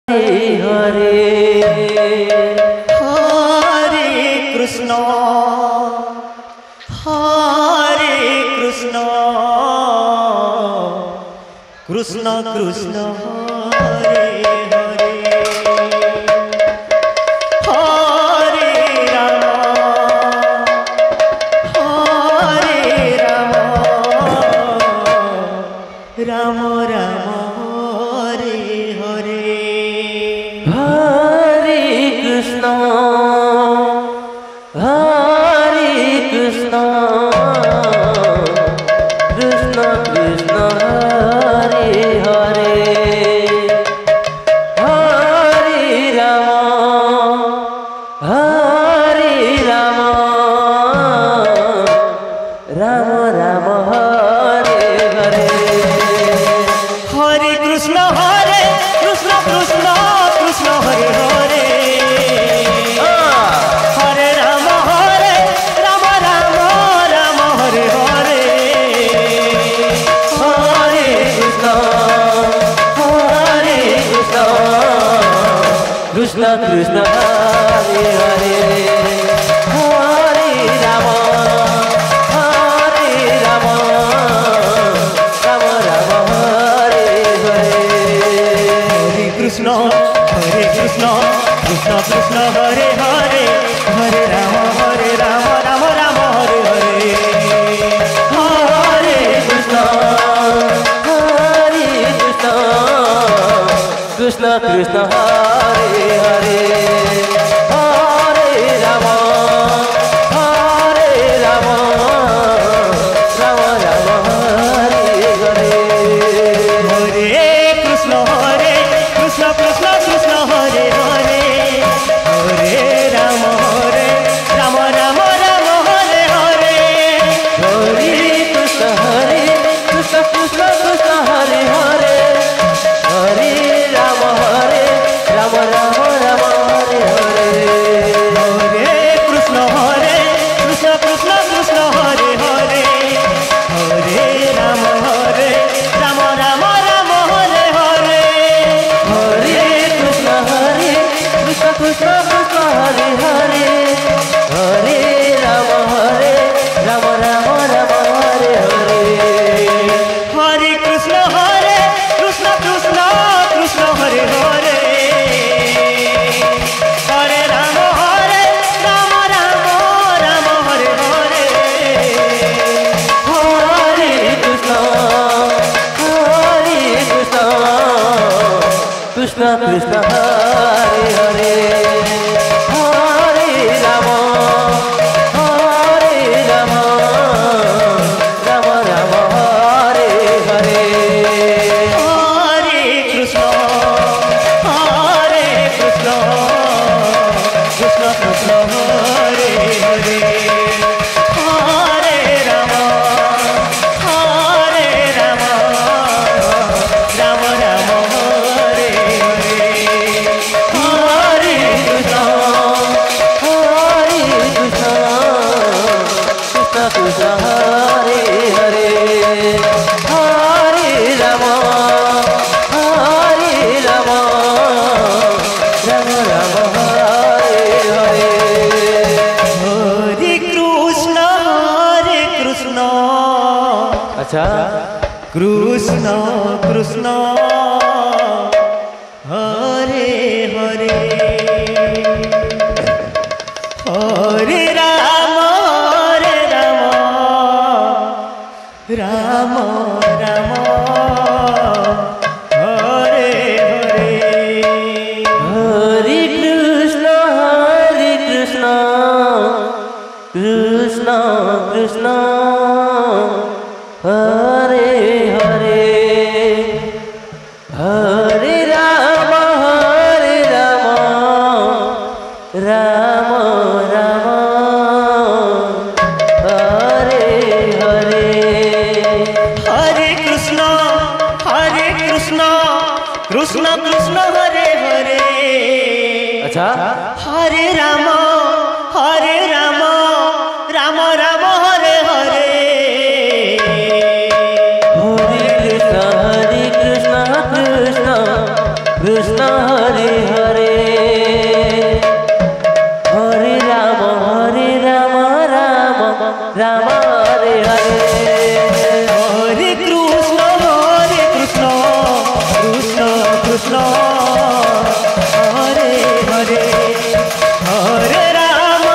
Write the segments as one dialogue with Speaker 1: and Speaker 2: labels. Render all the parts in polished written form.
Speaker 1: हरे हरे कृष्ण कृष्ण कृष्ण हरे हरे हरे राम राम राम हरे हरे
Speaker 2: हरे कृष्ण कृष्ण कृष्ण हरे हरे हरे राम राम राम हरे हरे
Speaker 1: हरे कृष्ण कृष्ण कृष्ण हरे हरे हरे राम राम हरे हरे
Speaker 2: हरे कृष्ण कृष्ण कृष्ण हरे हरे हरे राम राम हरे हरे
Speaker 1: कृष्ण कृष्ण कृष्ण हरे हरे हरे राम राम हरे हरे
Speaker 2: हरे कृष्ण कृष्ण कृष्ण हरे हरे हरे राम राम हरे हरे
Speaker 1: हरे कृष्ण कृष्ण कृष्ण हरे हरे हरे राम राम हरे हरे
Speaker 2: हरे कृष्ण कृष्ण कृष्ण हरे हरे हरे राम राम हरे हरे
Speaker 1: हरे कृष्ण कृष्ण कृष्ण हरे हरे हरे राम हरे राम हरे हरे
Speaker 2: हरे कृष्ण कृष्ण हरे हरे हरे राम हरे राम हरे हरे
Speaker 1: हरे कृष्ण कृष्ण हरे हरे हरे राम हरे राम हरे हरे
Speaker 2: हरे कृष्ण कृष्ण कृष्ण हरे हरे हरे राम राम हरे हरे
Speaker 1: हरे कृष्ण कृष्ण कृष्ण हरे हरे हरे राम राम हरे हरे
Speaker 2: हरे कृष्ण कृष्ण हरे हरे हरे राम राम हरे हरे
Speaker 1: हरे कृष्ण
Speaker 2: अच्छा
Speaker 1: कृष्ण हरे हरे हरे राम राम हरे हरे
Speaker 2: हरे कृष्ण कृष्ण कृष्ण हरे हरे हरे राम राम हरे हरे
Speaker 1: हरे कृष्ण कृष्ण हरे हरे
Speaker 2: अच्छा
Speaker 1: हरे राम राम हरे हरे
Speaker 2: हरे कृष्ण कृष्ण कृष्ण हरे हरे हरे राम राम राम हरे हरे
Speaker 1: हरे कृष्ण कृष्ण कृष्ण हरे हरे हरे राम राम राम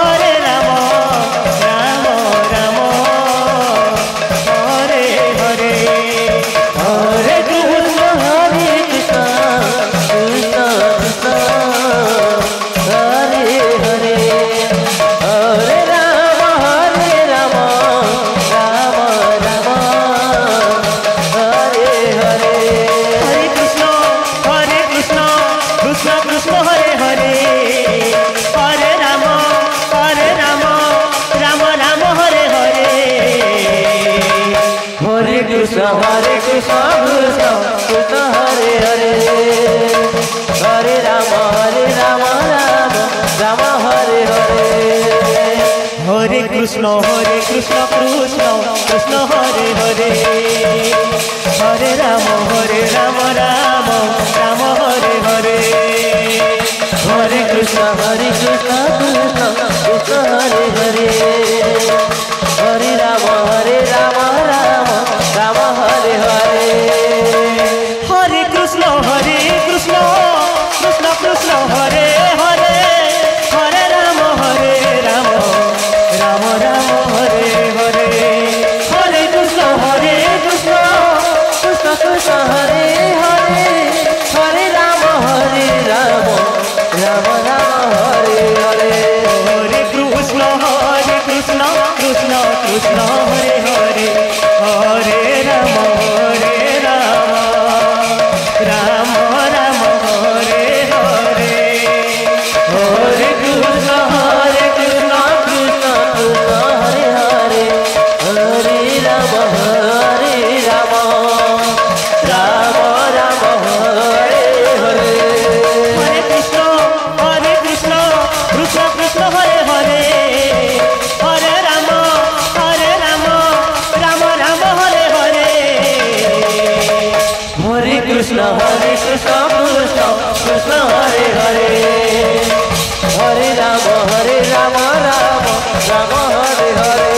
Speaker 1: हरे हरे
Speaker 2: हरे कृष्ण कृष्ण कृष्ण हरे हरे हरे राम राम राम हरे हरे
Speaker 1: हरे कृष्ण कृष्ण कृष्ण हरे हरे हरे राम राम राम हरे हरे
Speaker 2: हरे कृष्ण कृष्ण कृष्ण हरे हरे हरे राम राम राम हरे हरे
Speaker 1: हरे कृष्ण कृष्ण कृष्ण हरे हरे हरे राम राम राम हरे हरे
Speaker 2: हरे कृष्ण कृष्ण कृष्ण हरे हरे हरे राम राम राम हरे हरे
Speaker 1: हरे कृष्ण कृष्ण कृष्ण हरे हरे हरे राम राम राम हरे हरे हरे कृष्ण
Speaker 2: कृष्ण कृष्ण हरे हरे हरे राम राम राम हरे हरे
Speaker 1: हरे कृष्ण कृष्ण कृष्ण हरे हरे हरे राम राम राम हरे हरे
Speaker 2: हरे कृष्ण कृष्ण कृष्ण हरे हरे हरे राम राम राम हरे हरे
Speaker 1: हरे कृष्ण कृष्ण हरे हरे हरे राम राम हरे हरे
Speaker 2: हरे कृष्ण कृष्ण कृष्ण हरे हरे हरे राम राम राम हरे हरे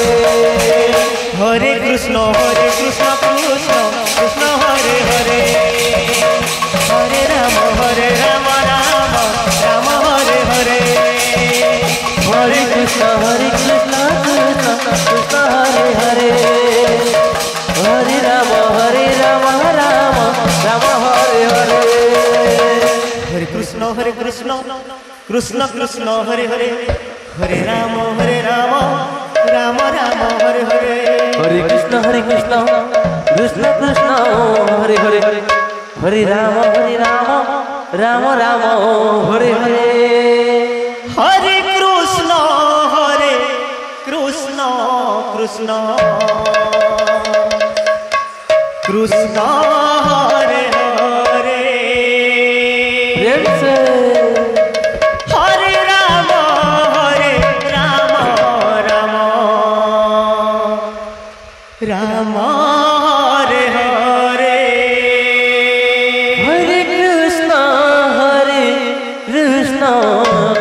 Speaker 1: हरे कृष्ण कृष्ण हरे हरे हरे राम राम हरे हरे
Speaker 2: हरे कृष्ण कृष्ण कृष्ण हरे हरे हरे राम राम हरे हरे
Speaker 1: हरे कृष्ण कृष्ण हरे हरे हरे राम राम राम हरे हरे
Speaker 2: हरे कृष्ण कृष्ण कृष्ण हरे हरे हरे राम राम हरे हरे
Speaker 1: हरे कृष्ण कृष्ण हरे हरे
Speaker 2: प्रेम से
Speaker 1: हरे राम राम हरे हरे
Speaker 2: हरे कृष्ण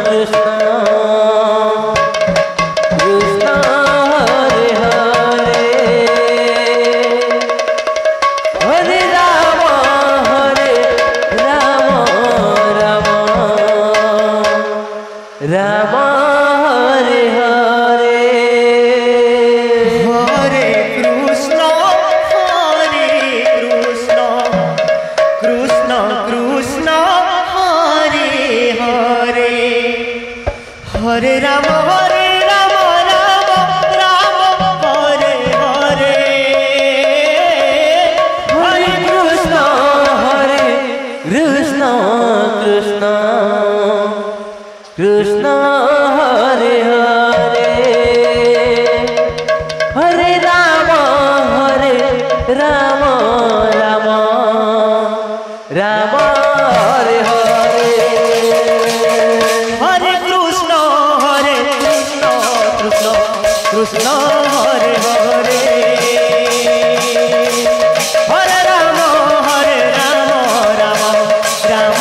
Speaker 2: कृष्ण कृष्ण हरे हरे हरे राम राम हरे हरे
Speaker 1: हरे कृष्ण कृष्ण हरे हरे हरे राम राम हरे हरे
Speaker 2: हरे कृष्ण कृष्ण कृष्ण हरे हरे हरे राम राम हरे हरे
Speaker 1: हरे कृष्ण कृष्ण हरे हरे हरे राम राम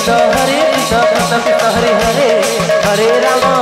Speaker 2: कृष्ण हरे कृष्ण कृष्ण कृष्ण हरे हरे हरे राम